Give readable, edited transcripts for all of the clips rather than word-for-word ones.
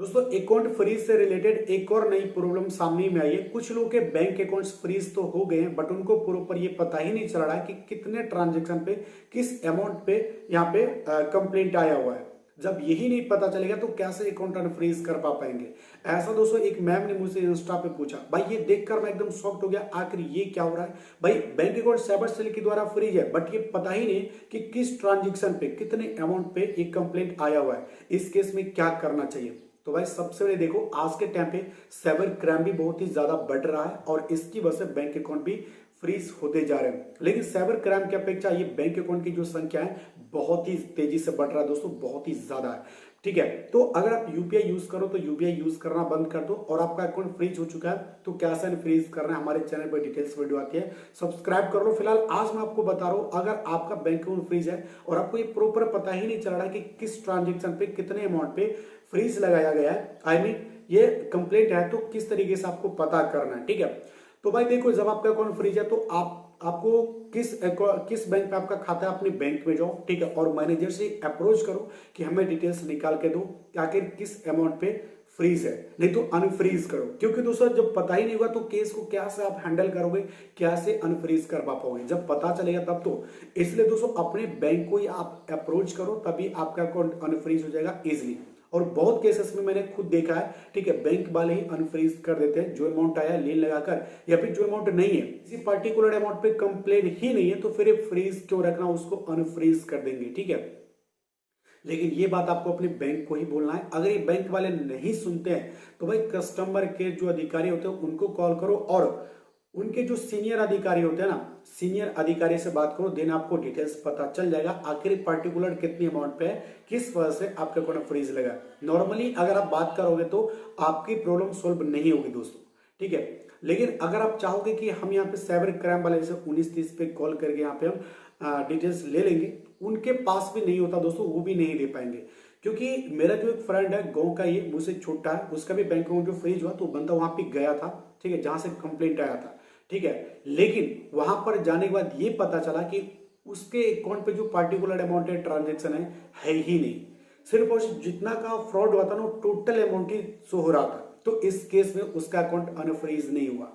दोस्तों account freeze से related एक और नई प्रॉब्लम सामने में आई है। कुछ लोगों के बैंक अकाउंट्स फ्रीज तो हो गए हैं बट उनको प्रॉपर ये पता ही नहीं चल रहा है कि कितने ट्रांजैक्शन पे किस अमाउंट पे यहाँ पे कंप्लेंट आया हुआ है। जब यही नहीं पता चलेगा तो कैसे अकाउंट अनफ्रीज कर पाएंगे। ऐसा दोस्तों एक मैम ने मुझसे इंस्टा पे पूछा, भाई ये देखकर मैं एकदम शॉक्ड हो गया, आखिर ये क्या हो रहा है। भाई बैंक अकाउंट साइबर सेल के द्वारा फ्रीज है बट ये पता ही नहीं कि किस ट्रांजेक्शन पे कितने अमाउंट पे एक कंप्लेंट आया हुआ है। इस केस में क्या करना चाहिए। तो भाई सबसे पहले देखो, आज के टाइम पे साइबर क्राइम भी बहुत ही ज्यादा बढ़ रहा है और इसकी वजह से बैंक अकाउंट भी फ्रीज होते जा रहे हैं। लेकिन साइबर क्राइम की अपेक्षा ये बैंक अकाउंट की जो संख्या है बहुत ही तेजी से बढ़ रहा है दोस्तों, बहुत ही ज्यादा है। ठीक है, तो अगर आप यूपीआई यूज करो तो यूपीआई यूज करना बंद कर दो और आपका अकाउंट फ्रीज हो चुका है तो कैसे फ्रीज करना है हमारे चैनल पर डिटेल्स वीडियो आती है, सब्सक्राइब कर लो। फिलहाल आज मैं आपको बता रहा हूं, अगर आपका बैंक अकाउंट फ्रीज है और आपको ये प्रॉपर पता ही नहीं चल रहा है कि किस ट्रांजेक्शन पे कितने अमाउंट पे फ्रीज लगाया गया है, आई मीन ये कंप्लेंट है, तो किस तरीके से आपको पता करना है। ठीक है, तो भाई देखो, जब आपका अकाउंट फ्रीज है तो आपको किस बैंक पे आपका खाता है, अपने बैंक में जाओ। ठीक है, और मैनेजर से अप्रोच करो कि हमें डिटेल्स निकाल के दो कि आखिर किस अमाउंट पे फ्रीज है, नहीं तो अनफ्रीज करो। क्योंकि दोस्तों जब पता ही नहीं होगा तो केस को कैसे आप हैंडल करोगे, कैसे अनफ्रीज कर पाओगे, जब पता चलेगा तब तो। इसलिए दोस्तों अपने बैंक को ही आप अप्रोच करो, तभी आपका अकाउंट अनफ्रीज हो जाएगा इजिली। और बहुत केसेस में मैंने खुद देखा है, ठीक है, बैंक वाले ही अनफ्रीज कर देते हैं जो अमाउंट आया है लेन लगाकर, या फिर जो अमाउंट नहीं है, किसी पर्टिकुलर अमाउंट पे कंप्लेन ही नहीं है तो फिर फ्रीज क्यों रखना, उसको अनफ्रीज कर देंगे। ठीक है, लेकिन ये बात आपको अपने बैंक को ही बोलना है। अगर ये बैंक वाले नहीं सुनते हैं तो भाई कस्टमर केयर जो अधिकारी होते हैं उनको कॉल करो और उनके जो सीनियर अधिकारी होते हैं ना, सीनियर अधिकारी से बात करो, देन आपको डिटेल्स पता चल जाएगा आखिर पर्टिकुलर कितनी अमाउंट पे है, किस वजह से आपका अकाउंट फ्रीज लगा। नॉर्मली अगर आप बात करोगे तो आपकी प्रॉब्लम सोल्व नहीं होगी दोस्तों। ठीक है, लेकिन अगर आप चाहोगे कि हम यहाँ पे साइबर क्राइम वाले जैसे 1930 पे कॉल करके यहाँ पे हम डिटेल्स ले लेंगे, उनके पास भी नहीं होता दोस्तों, वो भी नहीं दे पाएंगे। क्योंकि मेरा जो एक फ्रेंड है गाँव का, ये मुझसे छोटा है, उसका भी बैंक अकाउंट जो फ्रीज हुआ तो बंदा वहां पे गया था, ठीक है, जहां से कंप्लेंट आया था। ठीक है, लेकिन वहां पर जाने के बाद ये पता चला कि उसके अकाउंट पे जो पर्टिकुलर अमाउंट है ट्रांजेक्शन है ही नहीं। सिर्फ और सिर्फ जितना का फ्रॉड हुआ था ना, टोटल अमाउंट ही शो हो रहा था। तो इस केस में उसका अकाउंट अनफ्रीज नहीं हुआ।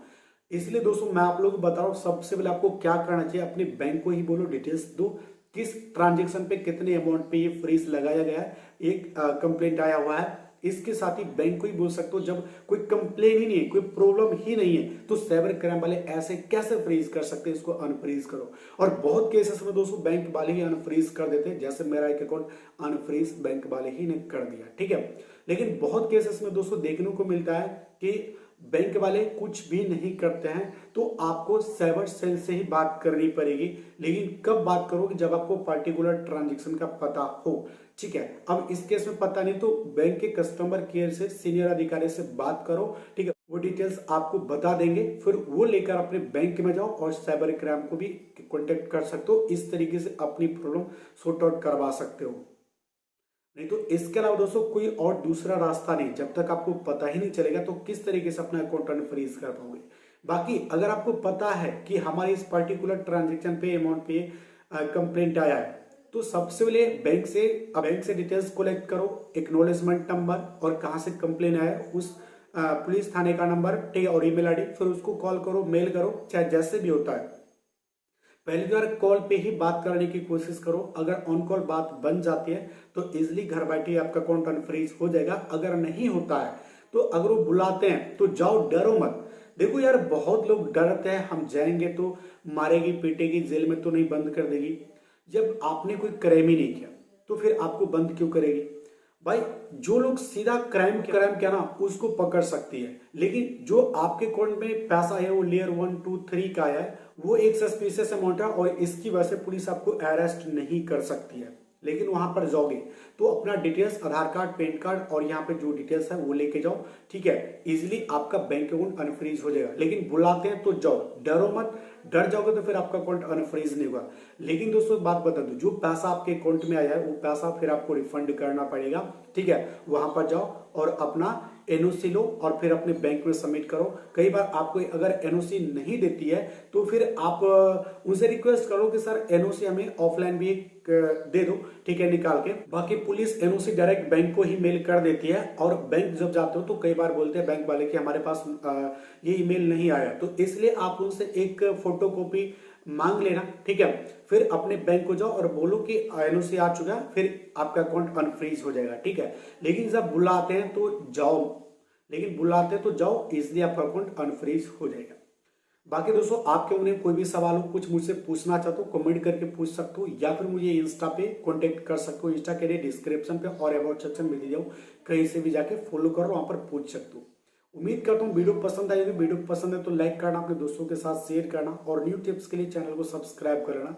इसलिए दोस्तों मैं आप लोगों को बता रहा हूं, सबसे पहले आपको क्या करना चाहिए, अपने बैंक को ही बोलो, डिटेल्स दो किस ट्रांजेक्शन पे कितने अमाउंट पे ये फ्रीज लगाया गया है, एक कंप्लेंट आया हुआ है। इसके साथ ही बैंक को ही बोल सकते हो, जब कोई कंप्लेन ही नहीं है, कोई प्रॉब्लम ही नहीं है, तो साइबर क्राइम वाले ऐसे कैसे फ्रीज कर सकते हैं, इसको अनफ्रीज करो। और बहुत केसेस में दोस्तों बैंक वाले ही अनफ्रीज कर देते हैं, जैसे मेरा एक अकाउंट अनफ्रीज बैंक वाले ही ने कर दिया। ठीक है, लेकिन बहुत केसेस में दोस्तों देखने को मिलता है कि बैंक वाले कुछ भी नहीं करते हैं, तो आपको साइबर सेल से ही बात करनी पड़ेगी। लेकिन कब बात करोगे, जब आपको पर्टिकुलर ट्रांजेक्शन का पता हो। ठीक है, अब इस केस में पता नहीं तो बैंक के कस्टमर केयर से, सीनियर अधिकारी से बात करो। ठीक है, वो डिटेल्स आपको बता देंगे, फिर वो लेकर अपने बैंक में जाओ और साइबर क्राइम को भी कॉन्टेक्ट कर सकते हो। इस तरीके से अपनी प्रॉब्लम सॉर्ट आउट करवा सकते हो। नहीं तो इसके अलावा दोस्तों कोई और दूसरा रास्ता नहीं, जब तक आपको पता ही नहीं चलेगा तो किस तरीके से अपना अकाउंट अनफ्रीज कर पाओगे। बाकी अगर आपको पता है कि हमारे इस पर्टिकुलर ट्रांजेक्शन पे अमाउंट पे कंप्लेंट आया है, तो सबसे पहले बैंक से डिटेल्स कलेक्ट करो, एक्नॉलेजमेंट नंबर और कहाँ से कंप्लेन आया है उस पुलिस थाने का नंबर, ठीक है, और ईमेल आईडी, फिर उसको कॉल करो, मेल करो, चाहे जैसे भी होता है। पहली बार कॉल पे ही बात करने की कोशिश करो। अगर ऑन कॉल बात बन जाती है तो इजिली घर बैठे आपका अकाउंट अनफ्रीज हो जाएगा। अगर नहीं होता है तो अगर वो बुलाते हैं तो जाओ, डरो मत। देखो यार, बहुत लोग डरते हैं, हम जाएंगे तो मारेगी पीटेगी, जेल में तो नहीं बंद कर देगी। जब आपने कोई क्राइम ही नहीं किया तो फिर आपको बंद क्यों करेगी। भाई जो लोग सीधा क्राइम किया ना, उसको पकड़ सकती है, लेकिन जो आपके अकाउंट में पैसा है वो लेयर 1 2 3 का आया है, वो एक सस्पिशियस अमाउंट है और इसकी वजह से पुलिस आपको अरेस्ट नहीं कर सकती है। लेकिन वहां पर जाओगे तो अपना डिटेल्स, आधार कार्ड, पैन कार्ड और यहाँ पे जो डिटेल्स है वो लेके जाओ। ठीक है, इजिली आपका बैंक अकाउंट अनफ्रीज हो जाएगा। लेकिन बुलाते हैं तो जाओ, डरो मत। डर जाओगे तो फिर आपका अकाउंट अनफ्रीज नहीं होगा। लेकिन दोस्तों बात बता दूं, जो पैसा आपके अकाउंट में आया है वो पैसा फिर आपको रिफंड करना पड़ेगा ठीक है, वहां पर जाओ और अपना एनओसी लो और फिर अपने बैंक में सबमिट करो। कई बार आपको अगर एनओसी नहीं देती है तो फिर आप उनसे रिक्वेस्ट करो कि सर एनओसी हमें ऑफलाइन भी दे दो, ठीक है, निकाल के। बाकी पुलिस एनओसी डायरेक्ट बैंक को ही मेल कर देती है, और बैंक जब जाते हो तो कई बार बोलते हैं बैंक वाले कि हमारे पास ये ईमेल नहीं आया, तो इसलिए आप उनसे एक फोटोकॉपी मांग लेना, ठीक है। फिर अपने बैंक को जाओ और बोलो कि एनओसी आ चुका है, फिर आपका अकाउंट अनफ्रीज हो जाएगा, ठीक है। लेकिन जब बुलाते हैं तो जाओ, इसलिए आपका अकाउंट अनफ्रीज हो जाएगा। बाकी दोस्तों, आपके उन्हें कोई भी सवाल हो, कुछ मुझसे पूछना चाहते हो, कमेंट करके पूछ सकते हो, या फिर मुझे इंस्टा पे कांटेक्ट कर सकते हो। इंस्टा के लिए डिस्क्रिप्शन पे और अबाउट सेक्शन में दिया हूं, कहीं से भी जाके फॉलो करो, वहां पर पूछ सकते हो। उम्मीद करता हूँ वीडियो पसंद आई होगी। वीडियो पसंद है तो लाइक करना, अपने दोस्तों के साथ शेयर करना, और न्यू टिप्स के लिए चैनल को सब्सक्राइब कर लेना।